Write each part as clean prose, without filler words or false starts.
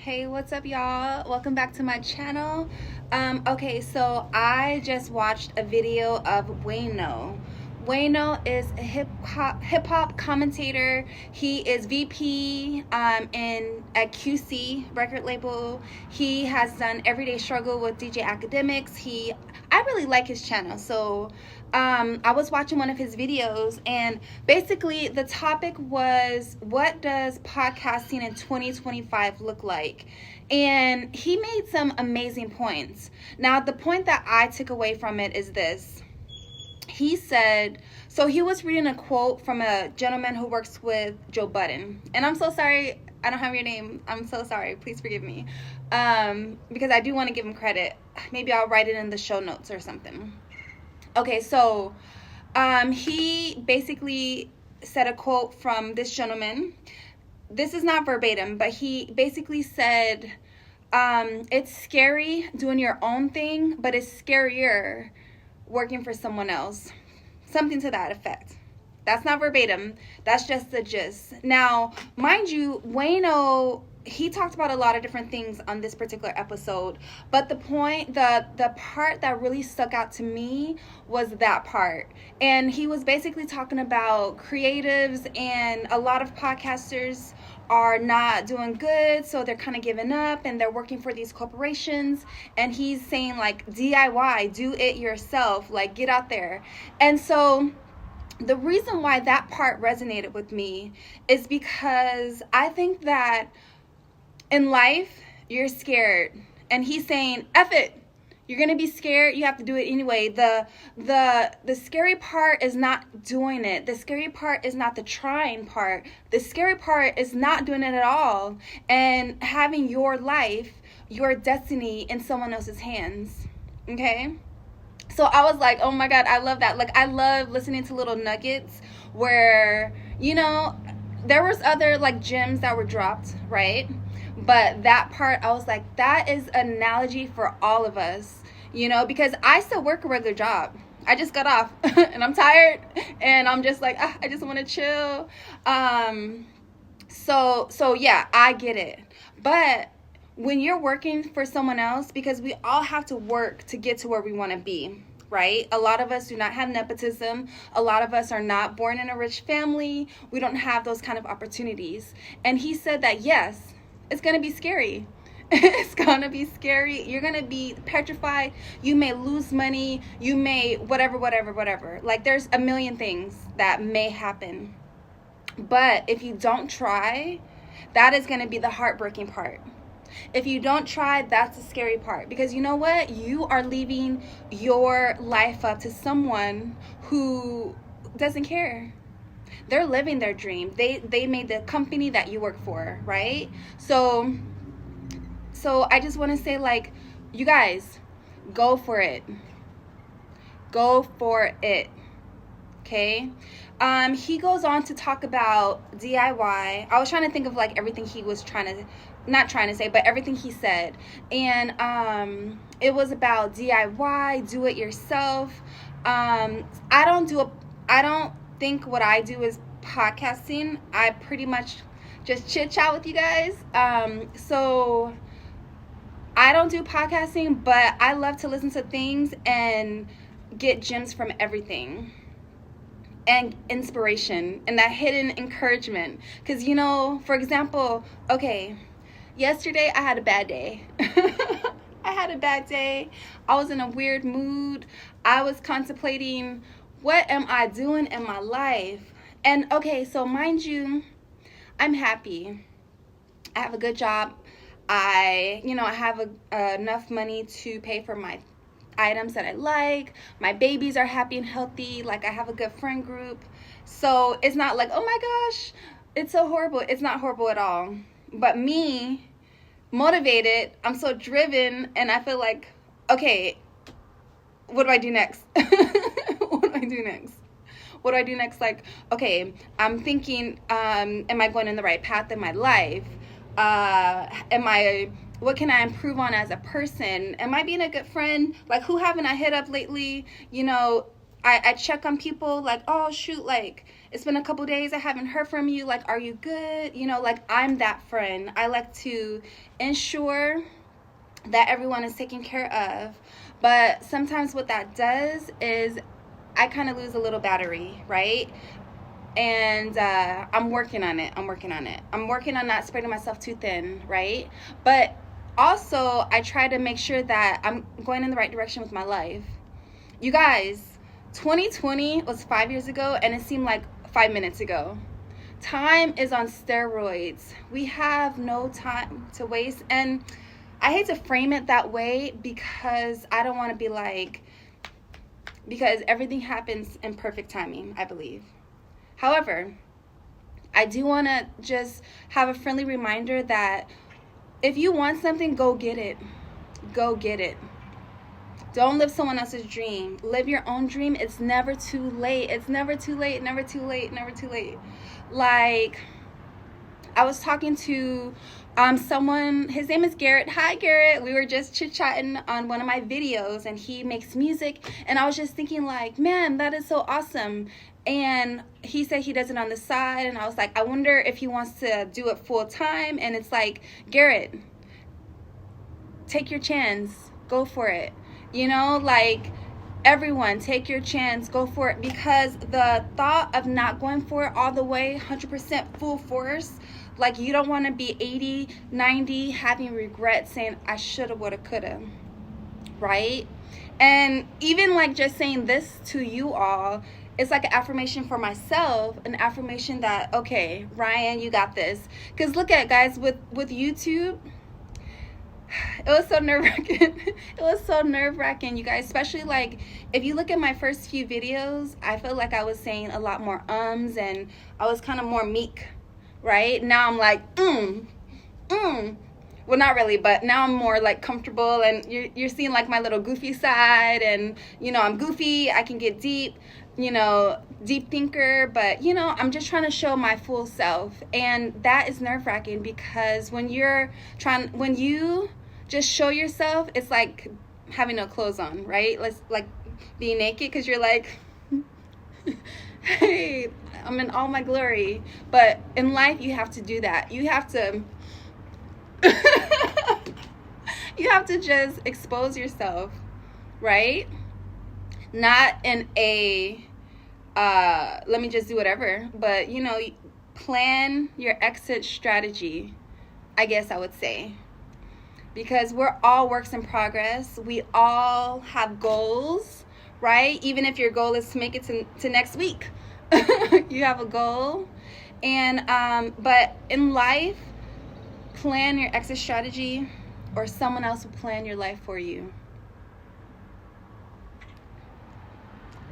Hey, what's up, y'all? Welcome back to my channel. Okay, so I just watched a video of Wayno. Wayno is a hip hop commentator. He is VP in at QC record label. He has done Everyday Struggle with DJ Academics. I really like his channel. So I was watching one of his videos, and basically the topic was, what does podcasting in 2025 look like? And he made some amazing points. Now, the point that I took away from it is this. He said, so he was reading a quote from a gentleman who works with Joe Budden. And I'm so sorry, I don't have your name. I'm so sorry. Please forgive me. Because I do want to give him credit. Maybe I'll write it in the show notes or something. Okay, so he basically said a quote from this gentleman. This is not verbatim, but he basically said, it's scary doing your own thing, but it's scarier working for someone else. Something to that effect. That's not verbatim. That's just the gist. Now, mind you, Wayno, he talked about a lot of different things on this particular episode, but the part that really stuck out to me was that part. And he was basically talking about creatives, and a lot of podcasters are not doing good, so they're kind of giving up and they're working for these corporations. And he's saying, like, DIY, do it yourself, like, get out there. And so the reason why that part resonated with me is because I think that in life, you're scared. And he's saying, F it. You're going to be scared. You have to do it anyway. The scary part is not doing it. The scary part is not the trying part. The scary part is not doing it at all and having your life, your destiny in someone else's hands. Okay? So I was like, oh my God, I love that. Like, I love listening to little nuggets where, there was other like gems that were dropped, right? But that part, I was like, that is an analogy for all of us, because I still work a regular job. I just got off and I'm tired and I'm just like, I just want to chill. So yeah, I get it. But when you're working for someone else, because we all have to work to get to where we want to be, right? A lot of us do not have nepotism. A lot of us are not born in a rich family. We don't have those kind of opportunities. And he said that, yes, it's going to be scary. It's going to be scary. You're going to be petrified. You may lose money. You may whatever. Like, there's a million things that may happen. But if you don't try, that is going to be the heartbreaking part. If you don't try, that's the scary part. Because you know what? You are leaving your life up to someone who doesn't care. They're living their dream. They made the company that you work for, right? So I just want to say, like, you guys, go for it. Go for it. Okay? He goes on to talk about DIY. I was trying to think of like everything he was not trying to say, but everything he said. And it was about DIY, do it yourself. I don't think what I do is podcasting. I pretty much just chit chat with you guys. So I don't do podcasting, but I love to listen to things and get gems from everything and inspiration and that hidden encouragement. Because, for example, okay, yesterday I had a bad day. I had a bad day. I was in a weird mood. I was contemplating, what am I doing in my life? And okay, so mind you, I'm happy. I have a good job. I have enough money to pay for my items that I like. My babies are happy and healthy. Like, I have a good friend group. So it's not like, oh my gosh, it's so horrible. It's not horrible at all. But me, motivated, I'm so driven, and I feel like, okay, what do I do next? What do I do next? Like, okay, I'm thinking, am I going in the right path in my life? What can I improve on as a person? Am I being a good friend? Like, who haven't I hit up lately? I check on people like, oh shoot, like, it's been a couple days, I haven't heard from you. Like, are you good? You know, like, I'm that friend. I like to ensure that everyone is taken care of. But sometimes what that does is I kind of lose a little battery, right? And I'm working on it. I'm working on not spreading myself too thin, right? But also, I try to make sure that I'm going in the right direction with my life. You guys, 2020 was 5 years ago, and it seemed like 5 minutes ago. Time is on steroids. We have no time to waste. And I hate to frame it that way because I don't want to be like, because everything happens in perfect timing, I believe. However, I do want to just have a friendly reminder that if you want something, go get it. Go get it. Don't live someone else's dream. Live your own dream. It's never too late. It's never too late, never too late, never too late. Like, I was talking to someone, his name is Garrett. Hi, Garrett. We were just chit-chatting on one of my videos, and he makes music, and I was just thinking, like, man, that is so awesome. And he said he does it on the side, and I was like, I wonder if he wants to do it full time. And it's like, Garrett, take your chance. Go for it. You know, like, everyone, take your chance. Go for it. Because the thought of not going for it all the way, 100% full force, like, you don't want to be 80, 90, having regret, saying, I shoulda, woulda, coulda, right? And even, like, just saying this to you all, it's like an affirmation for myself, an affirmation that, okay, Ryan, you got this. Because look at, guys, with YouTube, it was so nerve-wracking. It was so nerve-wracking, you guys. Especially, like, if you look at my first few videos, I feel like I was saying a lot more ums, and I was kind of more meek, right? Now I'm like, well, not really, but now I'm more, like, comfortable, and you're seeing, like, my little goofy side, and, you know, I'm goofy, I can get deep, you know, deep thinker, but, you know, I'm just trying to show my full self, and that is nerve-wracking because when you just show yourself, it's like having no clothes on, right? Let's, like, being naked, because you're like, hey, I'm in all my glory. But in life, you have to do that. You have to you have to just expose yourself, right? Not in a let me just do whatever, but, you know, plan your exit strategy, I guess I would say, because we're all works in progress. We all have goals, right? Even if your goal is to make it to next week, you have a goal. And but in life, plan your exit strategy, or someone else will plan your life for you.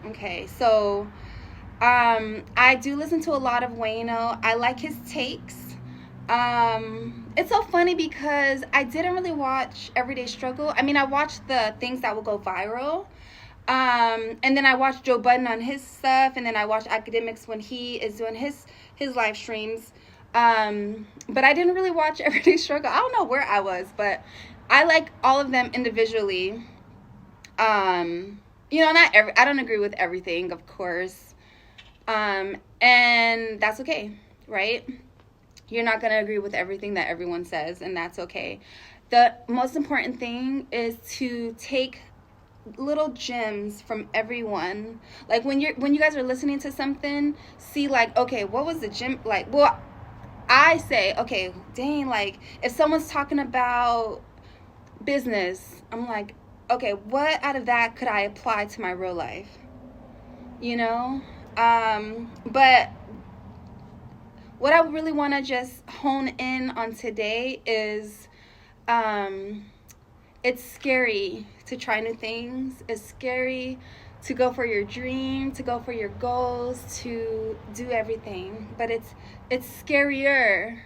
Okay, so I do listen to a lot of Wayno. I like his takes. It's so funny because I didn't really watch Everyday Struggle. I mean, I watched the things that will go viral. And then I watched Joe Budden on his stuff, and then I watched Academics when he is doing his live streams. But I didn't really watch Everyday Struggle. I don't know where I was, but I like all of them individually. You know, I don't agree with everything, of course. And that's okay, right? You're not going to agree with everything that everyone says, and that's okay. The most important thing is to take little gems from everyone. Like, when you guys are listening to something, see, like, okay, what was the gem? Like, well, I say, okay, dang, like, if someone's talking about business, I'm like, okay, what out of that could I apply to my real life? You know? But what I really want to just hone in on today is, it's scary to try new things. It's scary to go for your dream, to go for your goals, to do everything. But it's scarier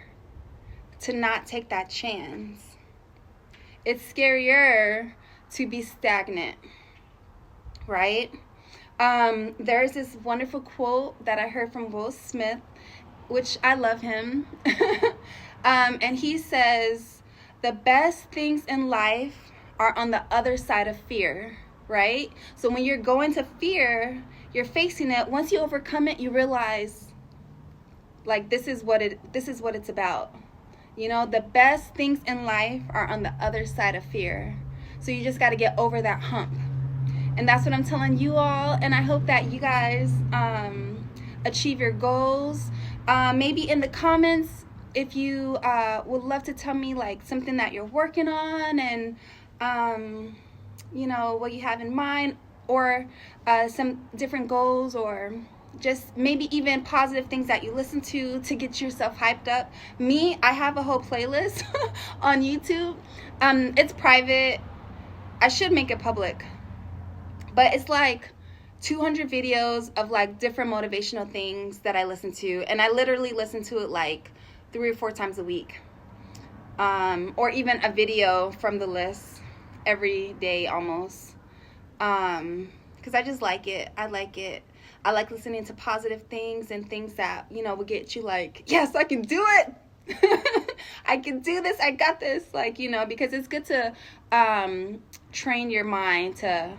to not take that chance. It's scarier to be stagnant, right? There's this wonderful quote that I heard from Will Smith, which I love him. And he says, the best things in life are on the other side of fear, right? So when you're going to fear, you're facing it. Once you overcome it, you realize Like, this is what it's about. You know, the best things in life are on the other side of fear. So you just got to get over that hump. And that's what I'm telling you all. And I hope that you guys achieve your goals. Maybe in the comments, if you would love to tell me like something that you're working on, and you know, what you have in mind, or some different goals, or just maybe even positive things that you listen to get yourself hyped up. Me, I have a whole playlist on YouTube. It's private. I should make it public, but it's like 200 videos of like different motivational things that I listen to, and I literally listen to it like 3 or 4 times a week, or even a video from the list every day almost, because I just like it. I like it. I like listening to positive things and things that, you know, will get you like, yes, I can do it. I can do this. I got this. Like, you know, because it's good to train your mind to,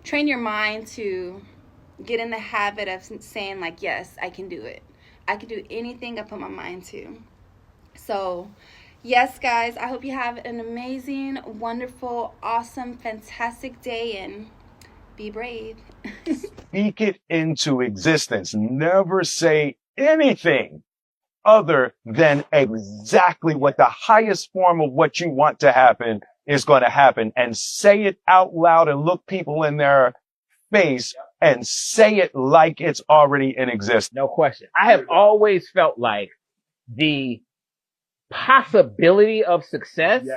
train your mind to get in the habit of saying like, yes, I can do it. I can do anything I put my mind to. So, yes, guys, I hope you have an amazing, wonderful, awesome, fantastic day, and be brave. Speak it into existence. Never say anything other than exactly what the highest form of what you want to happen is going to happen, and say it out loud and look people in their face and say it like it's already in existence. No question. I have always felt like the possibility of success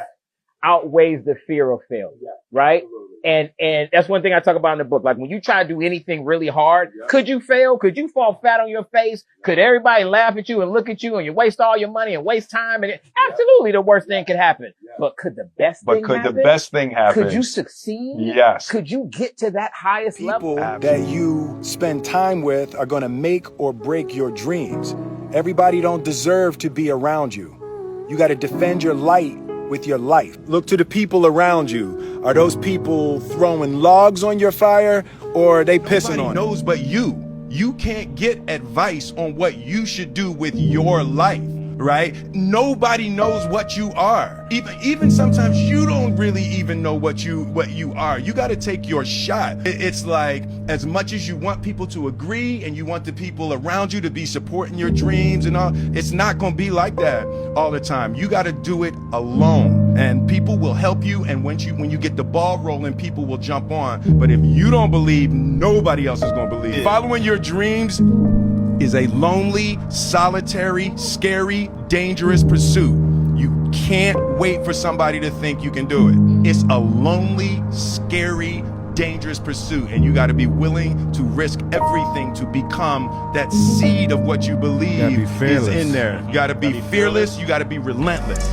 outweighs the fear of failure, right? And that's one thing I talk about in the book. Like, when you try to do anything really hard, could you fail? Could you fall flat on your face? Could everybody laugh at you and look at you and you waste all your money and waste time? And absolutely the worst thing could happen. But could the best thing happen? The best thing happen? Could you succeed? Yes. Could you get to that highest level? People that you spend time with are going to make or break your dreams. Everybody don't deserve to be around you. You got to defend your light with your life. Look to the people around you. Are those people throwing logs on your fire, or are they pissing on it? Nobody knows but you. You can't get advice on what you should do with your life, right? Nobody knows what you are. Even sometimes you don't really even know what you are. You got to take your shot. It's like, as much as you want people to agree and you want the people around you to be supporting your dreams and all, it's not going to be like that all the time. You got to do it alone, and people will help you. And when you get the ball rolling, people will jump on. But if you don't believe, nobody else is going to believe. Following your dreams is a lonely, solitary, scary, dangerous pursuit. You can't wait for somebody to think you can do it. It's a lonely, scary, dangerous pursuit, and you got to be willing to risk everything to become that seed of what you believe is in there. You got to be fearless. You got to be relentless.